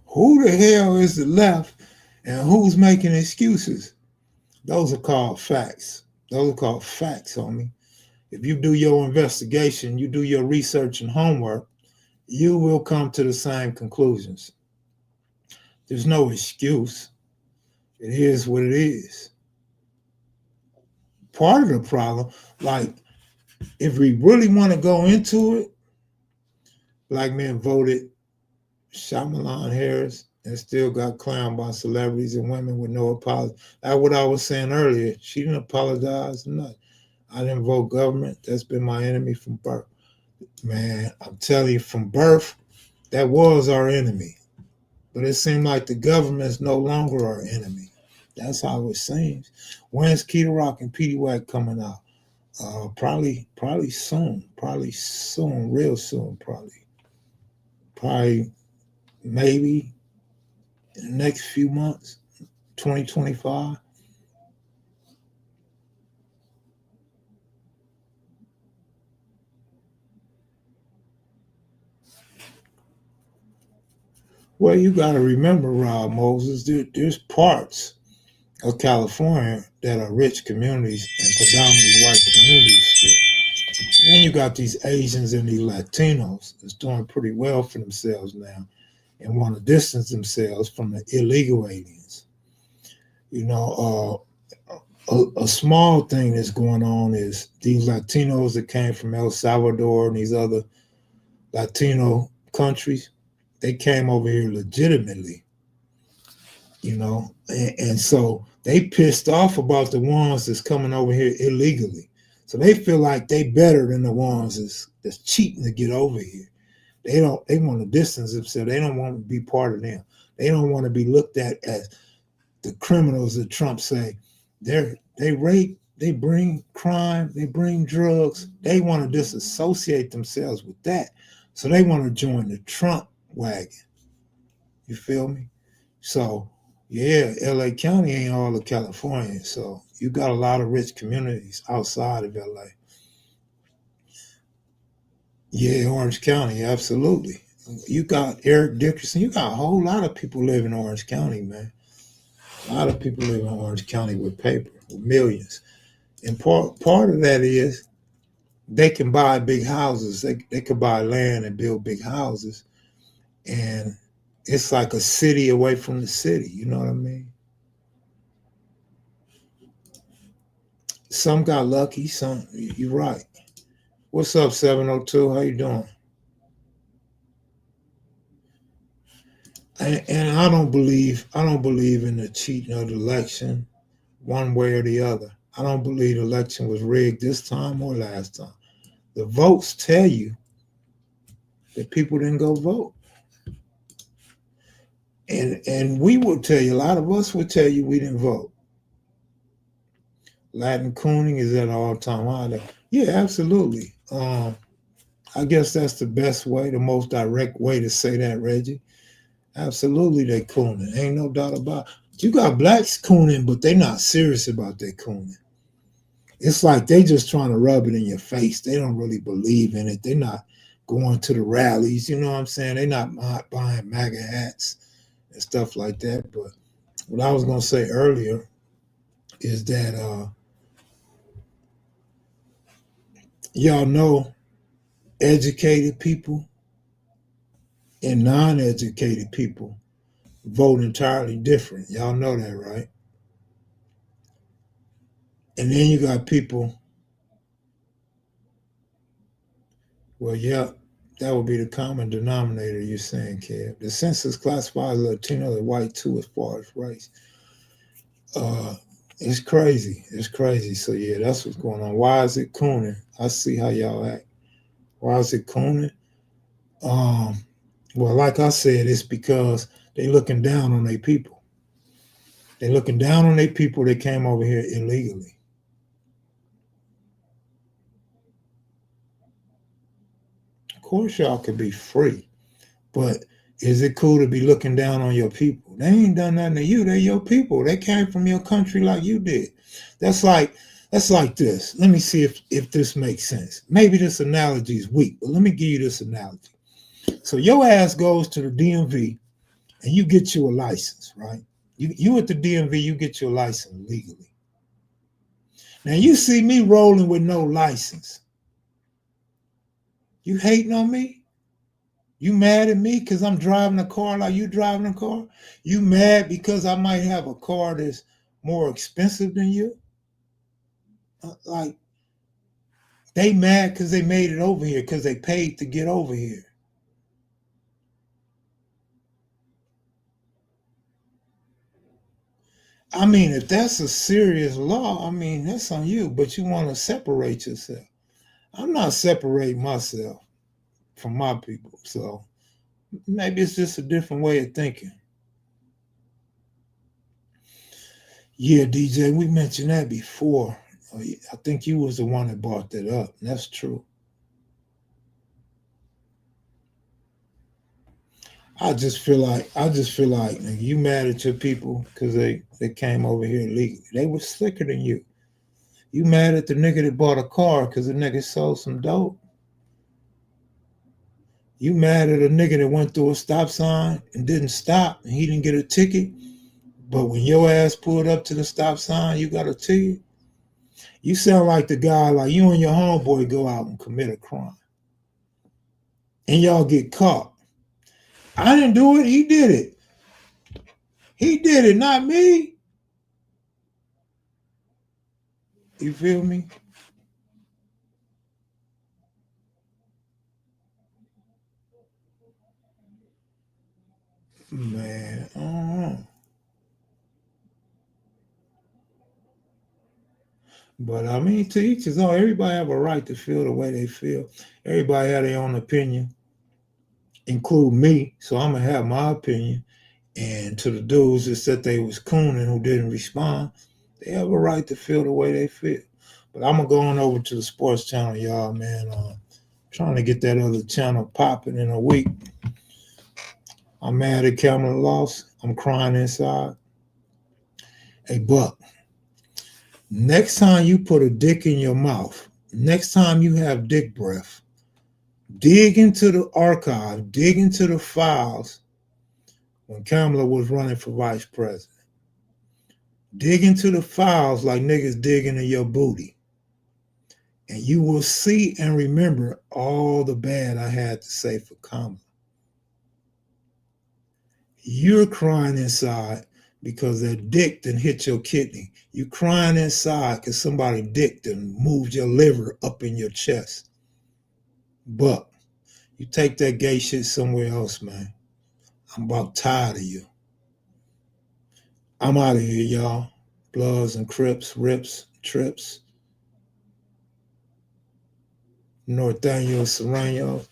Who the hell is the left and who's making excuses? Those are called facts. Those are called facts, homie. If you do your investigation, you do your research and homework, you will come to the same conclusions. There's no excuse. It is what it is. Part of the problem, like, if we really want to go into it, black men voted Shyamalan Harris and still got clowned by celebrities and women with no apology. That's what I was saying earlier. She didn't apologize, nothing. I didn't vote government. That's been my enemy from birth. Man, I'm telling you, from birth, that was our enemy. But it seemed like the government is no longer our enemy. That's how it seems. When's Key Rock and Petey Wack coming out? Probably soon. Probably soon, real soon, Probably, maybe in the next few months, 2025. Well, you got to remember, Rob Moses, there's parts of California that are rich communities and predominantly white communities still. And you got these Asians and these Latinos that's doing pretty well for themselves now and want to distance themselves from the illegal aliens. You know, a small thing that's going on is these Latinos that came from El Salvador and these other Latino countries, they came over here legitimately, and so they pissed off about the ones that's coming over here illegally. So they feel like they better than the ones that's cheating to get over here. They want to distance themselves. They don't want to be part of them. They don't want to be looked at as the criminals that Trump say. They rape, they bring crime, they bring drugs. They want to disassociate themselves with that. So they want to join the Trump wagon. You feel me? So yeah, LA County ain't all of California. So you got a lot of rich communities outside of LA. Yeah, Orange County, absolutely. You got Eric Dickerson. You got a whole lot of people live in Orange County, man. A lot of people live in Orange County with paper, with millions. And part of that is they can buy big houses. They could buy land and build big houses. And It's like a city away from the city. You know what I mean? Some got lucky. Some, you're right. What's up, 702? How you doing? And I don't believe in the cheating of the election one way or the other. I don't believe the election was rigged this time or last time. The votes tell you that people didn't go vote. And we will tell you, a lot of us will tell you we didn't vote. Latin cooning is at an all-time high. Yeah, absolutely. I guess that's the best way, the most direct way to say that, Reggie. Absolutely, they cooning. Ain't no doubt about it. You got blacks cooning, but they not serious about their cooning. It's like they just trying to rub it in your face. They don't really believe in it. They're not going to the rallies. You know what I'm saying? They're not buying MAGA hats and stuff like that. But what I was going to say earlier is that y'all know educated people and non-educated people vote entirely different. Y'all know that, right? And then you got people, well, yeah, that would be the common denominator you're saying, Kev. The census classifies Latino and white too as far as race. Uh, it's crazy. It's crazy. So yeah, that's what's going on. Why is it cooning? I see how y'all act. Why is it cooning? Um, well, like I said, it's because they looking down on their people. They looking down on their people that came over here illegally. Of course, y'all could be free, but is it cool to be looking down on your people? They ain't done nothing to you. They're your people. They came from your country like you did. That's like that's like this. Let me see if this makes sense. Maybe this analogy is weak, but let me give you this analogy. So your ass goes to the DMV and you get you a license, right? You at the DMV, you get your license legally. Now you see me rolling with no license. You hating on me? You mad at me because I'm driving a car like you driving a car? You mad because I might have a car that's more expensive than you? Like they mad because they made it over here because they paid to get over here. I mean, if that's a serious law, I mean, that's on you, but you want to separate yourself. I'm not separating myself from my people. So maybe it's just a different way of thinking. Yeah, DJ, we mentioned that before. I think you was the one that brought that up. And that's true. I just feel like nigga, you mad at your people because they came over here legally. They were slicker than you. You mad at the nigga that bought a car because the nigga sold some dope. You mad at a nigga that went through a stop sign and didn't stop and he didn't get a ticket. But when your ass pulled up to the stop sign, you got a ticket. You sound like the guy, like you and your homeboy go out and commit a crime. And y'all get caught. I didn't do it. He did it. He did it, not me. You feel me? Man, I don't know. But I mean, to each his own. Everybody have a right to feel the way they feel. Everybody have their own opinion, include me. So I'm gonna have my opinion. And to the dudes that said they was cooning who didn't respond, they have a right to feel the way they feel. But I'm gonna go on over to the sports channel, y'all, man. Trying to get that other channel popping in a week. I'm mad at Cameron lost. I'm crying inside. Hey, Buck, next time you put a dick in your mouth, next time you have dick breath, dig into the archive, dig into the files when Kamala was running for vice president. Dig into the files like niggas dig into your booty. And you will see and remember all the bad I had to say for Kamala. You're crying inside because that dick done hit your kidney. You crying inside because somebody dick done moved your liver up in your chest. But you take that gay shit somewhere else, man. I'm about tired of you. I'm out of here, y'all. Bloods and Crips, Rips, Trips, Northaniel, Serrano,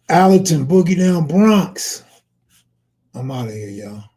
Allerton, Boogie Down, Bronx. I'm out of here, y'all.